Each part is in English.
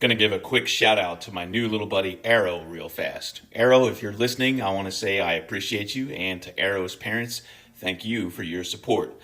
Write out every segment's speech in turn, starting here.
Gonna give a quick shout out to my new little buddy Arrow real fast. Arrow, if you're listening, I want to say I appreciate you, and to Arrow's parents, thank you for your support.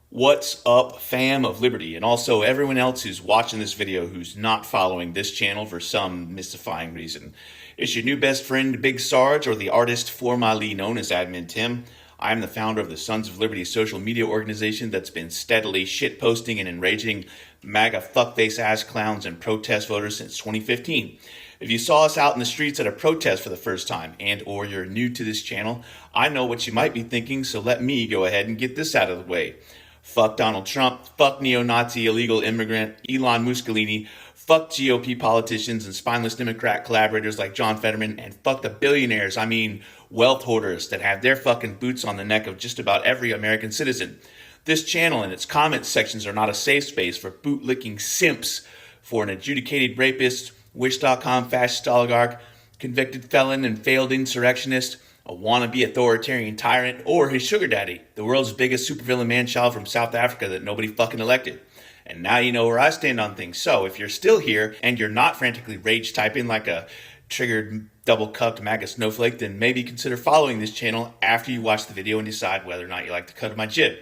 What's up, fam of Liberty, and also everyone else who's watching this video who's not following this channel for some mystifying reason. It's your new best friend, Big Sarge, or the artist formerly known as Admin Tim. I'm the founder of the Sons of Liberty social media organization that's been steadily shitposting and enraging MAGA fuckface ass clowns and protest voters since 2015. If you saw us out in the streets at a protest for the first time and or you're new to this channel, I know what you might be thinking, so let me go ahead and get this out of the way. Fuck Donald Trump, fuck neo-Nazi illegal immigrant Elon Muskolini, fuck GOP politicians and spineless Democrat collaborators like John Fetterman, and fuck the billionaires, I mean wealth hoarders that have their fucking boots on the neck of just about every American citizen. This channel and its comment sections are not a safe space for bootlicking simps, for an adjudicated rapist, Wish.com fascist oligarch, convicted felon and failed insurrectionist, a wannabe authoritarian tyrant, or his sugar daddy, the world's biggest supervillain man-child from South Africa that nobody fucking elected. And now you know where I stand on things. So if you're still here and you're not frantically rage typing like a triggered double-cupped MAGA snowflake, then maybe consider following this channel after you watch the video and decide whether or not you like the cut of my jib.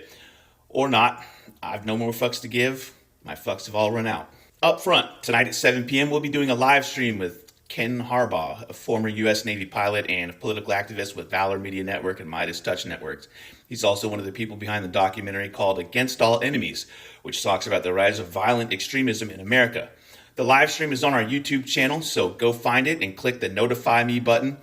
Or not. I've no more fucks to give. My fucks have all run out. Up front, tonight at 7 p.m. we'll be doing a live stream with Ken Harbaugh, a former U.S. Navy pilot and a political activist with Valor Media Network and Midas Touch Networks. He's also one of the people behind the documentary called Against All Enemies, which talks about the rise of violent extremism in America. The live stream is on our YouTube channel, so go find it and click the Notify Me button.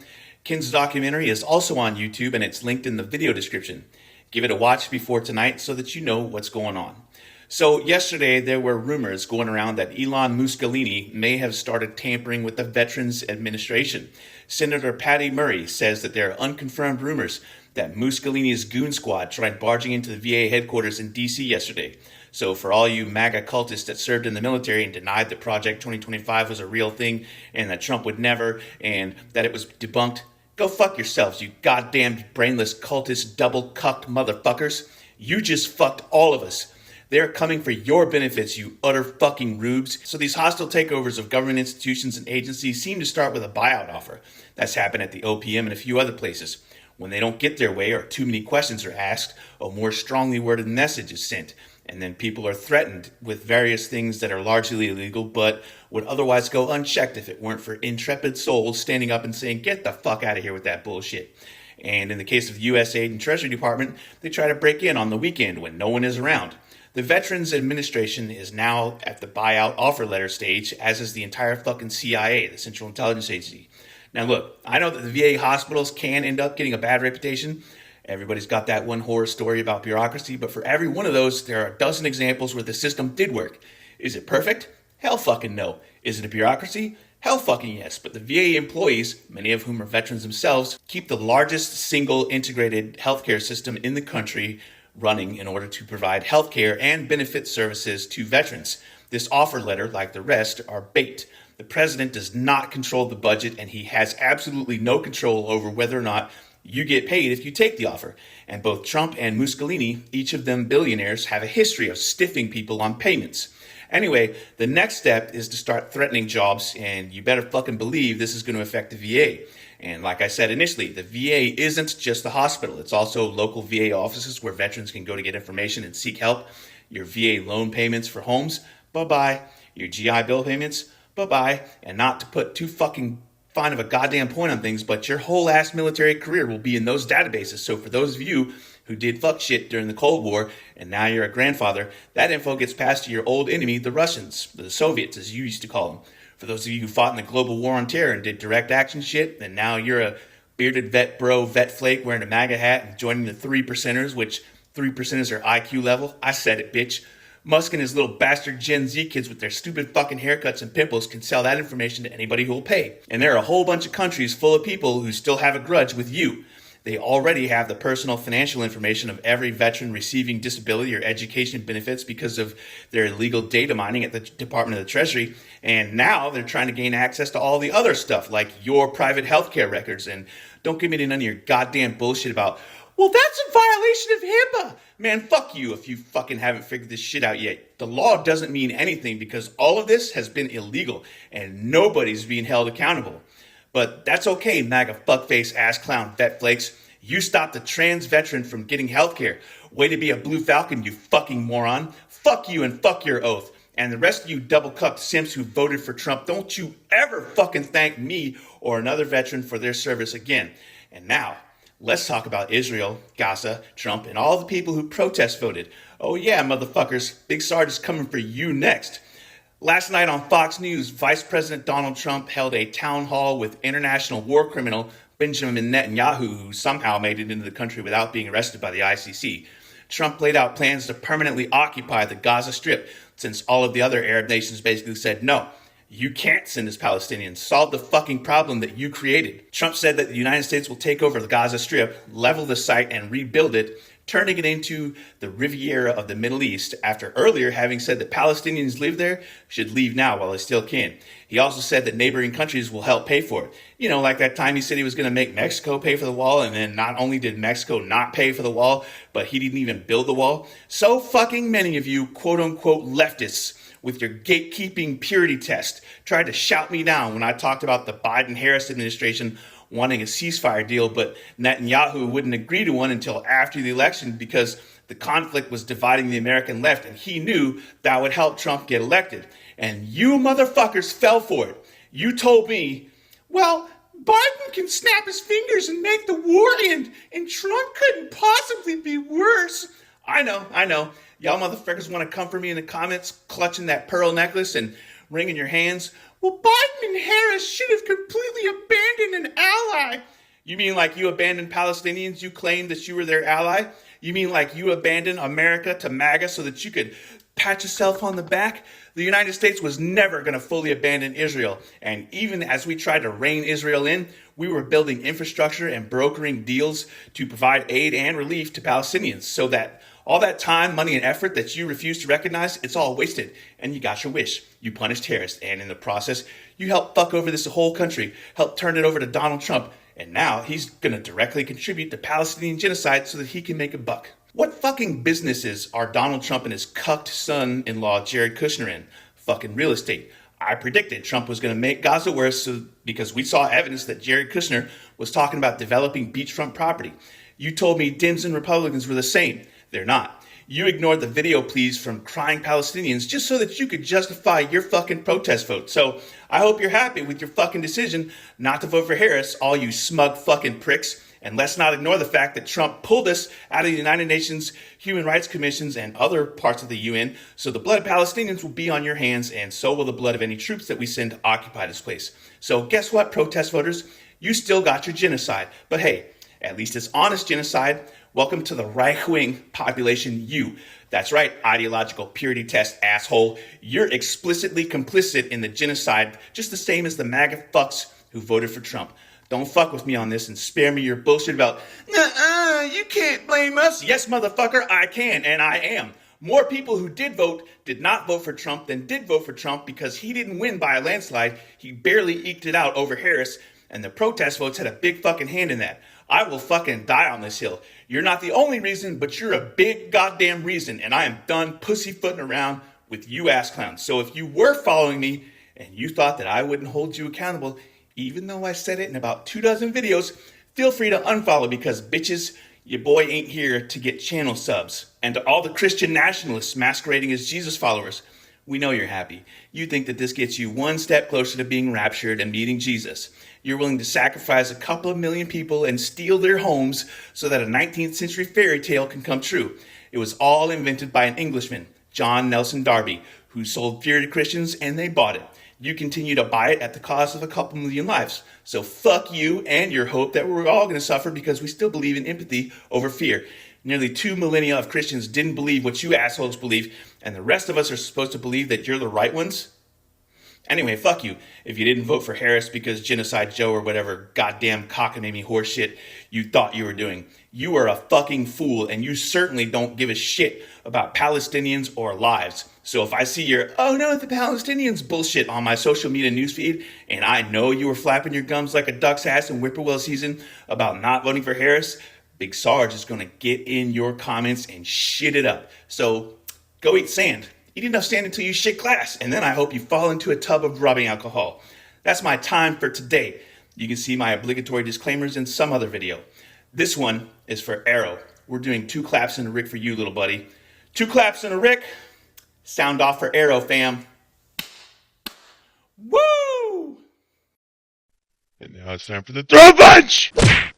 Ken's documentary is also on YouTube, and it's linked in the video description. Give it a watch before tonight so that you know what's going on. So yesterday there were rumors going around that Elon Muskolini may have started tampering with the Veterans Administration. Senator Patty Murray says that there are unconfirmed rumors that Muscolini's goon squad tried barging into the VA headquarters in D.C. yesterday. So for all you MAGA cultists that served in the military and denied that Project 2025 was a real thing and that Trump would never and that it was debunked, go fuck yourselves, you goddamn brainless cultist double-cucked motherfuckers. You just fucked all of us. They're coming for your benefits, you utter fucking rubes. So these hostile takeovers of government institutions and agencies seem to start with a buyout offer. That's happened at the OPM and a few other places. When they don't get their way or too many questions are asked, a more strongly worded message is sent. And then people are threatened with various things that are largely illegal but would otherwise go unchecked if it weren't for intrepid souls standing up and saying, get the fuck out of here with that bullshit. And in the case of the USAID and Treasury Department, they try to break in on the weekend when no one is around. The Veterans Administration is now at the buyout offer letter stage, as is the entire fucking CIA, the Central Intelligence Agency. Now look, I know that the VA hospitals can end up getting a bad reputation. Everybody's got that one horror story about bureaucracy, but for every one of those, there are a dozen examples where the system did work. Is it perfect? Hell fucking no. Is it a bureaucracy? Hell fucking yes. But the VA employees, many of whom are veterans themselves, keep the largest single integrated healthcare system in the country running in order to provide healthcare and benefit services to veterans. This offer letter, like the rest, are bait. The president does not control the budget, and he has absolutely no control over whether or not you get paid if you take the offer. And both Trump and Muscolini, each of them billionaires, have a history of stiffing people on payments. Anyway, the next step is to start threatening jobs, and you better fucking believe this is going to affect the VA. And like I said initially, the VA isn't just the hospital. It's also local VA offices where veterans can go to get information and seek help. Your VA loan payments for homes, bye-bye. Your GI Bill payments, bye-bye. And not to put too fucking fine of a goddamn point on things, but your whole ass military career will be in those databases. So for those of you who did fuck shit during the Cold War and now you're a grandfather, that info gets passed to your old enemy, the Russians, the Soviets as you used to call them. For those of you who fought in the global war on terror and did direct action shit, and now you're a bearded vet bro, vet flake wearing a MAGA hat and joining the 3%ers, which 3%ers are IQ level. I said it, bitch. Musk and his little bastard Gen Z kids with their stupid fucking haircuts and pimples can sell that information to anybody who will pay. And there are a whole bunch of countries full of people who still have a grudge with you. They already have the personal financial information of every veteran receiving disability or education benefits because of their illegal data mining at the Department of the Treasury. And now they're trying to gain access to all the other stuff like your private healthcare records. And don't give me none of your goddamn bullshit about, well, that's a violation of HIPAA. Man, fuck you if you fucking haven't figured this shit out yet. The law doesn't mean anything because all of this has been illegal and nobody's being held accountable. But that's okay, MAGA fuckface ass clown vet flakes. You stopped a trans veteran from getting healthcare. Way to be a blue falcon, you fucking moron. Fuck you and fuck your oath. And the rest of you double-cucked simps who voted for Trump, don't you ever fucking thank me or another veteran for their service again. And now, let's talk about Israel, Gaza, Trump, and all the people who protest voted. Oh yeah, motherfuckers, Big Sarge is coming for you next. Last night on Fox News, Vice President Donald Trump held a town hall with international war criminal Benjamin Netanyahu, who somehow made it into the country without being arrested by the ICC. Trump laid out plans to permanently occupy the Gaza Strip, since all of the other Arab nations basically said, no, you can't send us Palestinians. Solve the fucking problem that you created. Trump said that the United States will take over the Gaza Strip, level the site, and rebuild it, turning it into the Riviera of the Middle East after earlier having said that Palestinians live there should leave now while they still can. He also said that neighboring countries will help pay for it. You know, like that time he said he was going to make Mexico pay for the wall, and then not only did Mexico not pay for the wall, but he didn't even build the wall. So fucking many of you quote-unquote leftists with your gatekeeping purity test tried to shout me down when I talked about the Biden-Harris administration wanting a ceasefire deal, but Netanyahu wouldn't agree to one until after the election because the conflict was dividing the American left, and he knew that would help Trump get elected. And you motherfuckers fell for it. You told me, well, Biden can snap his fingers and make the war end, and Trump couldn't possibly be worse. I know. Y'all motherfuckers want to come for me in the comments, clutching that pearl necklace and wringing your hands. Well, Biden and Harris should have completely abandoned an ally. You mean like you abandoned Palestinians? You claimed that you were their ally? You mean like you abandoned America to MAGA so that you could pat yourself on the back? The United States was never going to fully abandon Israel. And even as we tried to rein Israel in, we were building infrastructure and brokering deals to provide aid and relief to Palestinians so that all that time, money, and effort that you refused to recognize, it's all wasted. And you got your wish. You punished terrorists. And in the process, you helped fuck over this whole country, helped turn it over to Donald Trump. And now he's going to directly contribute to Palestinian genocide so that he can make a buck. What fucking businesses are Donald Trump and his cucked son-in-law Jared Kushner in? Fucking real estate. I predicted Trump was going to make Gaza worse because we saw evidence that Jared Kushner was talking about developing beachfront property. You told me Dems and Republicans were the same. They're not. You ignored the video pleas from crying Palestinians just so that you could justify your fucking protest vote. So I hope you're happy with your fucking decision not to vote for Harris, all you smug fucking pricks. And let's not ignore the fact that Trump pulled us out of the United Nations Human Rights Commissions and other parts of the UN. So the blood of Palestinians will be on your hands, and so will the blood of any troops that we send to occupy this place. So guess what, protest voters? You still got your genocide. But hey, at least it's honest genocide. Welcome to the right-wing population, you. That's right, ideological purity test, asshole. You're explicitly complicit in the genocide, just the same as the MAGA fucks who voted for Trump. Don't fuck with me on this and spare me your bullshit about, you can't blame us. Yes, motherfucker, I can, and I am. More people who did not vote for Trump than did vote for Trump because he didn't win by a landslide. He barely eked it out over Harris, and the protest votes had a big fucking hand in that. I will fucking die on this hill. You're not the only reason, but you're a big goddamn reason, and I am done pussyfooting around with you ass clowns. So if you were following me and you thought that I wouldn't hold you accountable, even though I said it in about 24 videos, feel free to unfollow because bitches, your boy ain't here to get channel subs. And to all the Christian nationalists masquerading as Jesus followers, we know you're happy. You think that this gets you one step closer to being raptured and meeting Jesus. You're willing to sacrifice a couple of million people and steal their homes so that a 19th century fairy tale can come true. It was all invented by an Englishman, John Nelson Darby, who sold fear to Christians and they bought it. You continue to buy it at the cost of a couple million lives. So fuck you and your hope that we're all going to suffer because we still believe in empathy over fear. Nearly 2 millennia of Christians didn't believe what you assholes believe, and the rest of us are supposed to believe that you're the right ones? Anyway, fuck you if you didn't vote for Harris because Genocide Joe or whatever goddamn cockamamie horseshit you thought you were doing. You are a fucking fool, and you certainly don't give a shit about Palestinians or lives. So if I see your, oh no, the Palestinians bullshit on my social media newsfeed, and I know you were flapping your gums like a duck's ass in whippoorwill season about not voting for Harris, Big Sarge is going to get in your comments and shit it up. So go eat sand. Eat enough sand until you shit glass, and then I hope you fall into a tub of rubbing alcohol. That's my time for today. You can see my obligatory disclaimers in some other video. This one is for Arrow. We're doing 2 claps and a Rick for you, little buddy. 2 claps and a Rick. Sound off for Arrow, fam. Woo! And now it's time for the Throatpunch!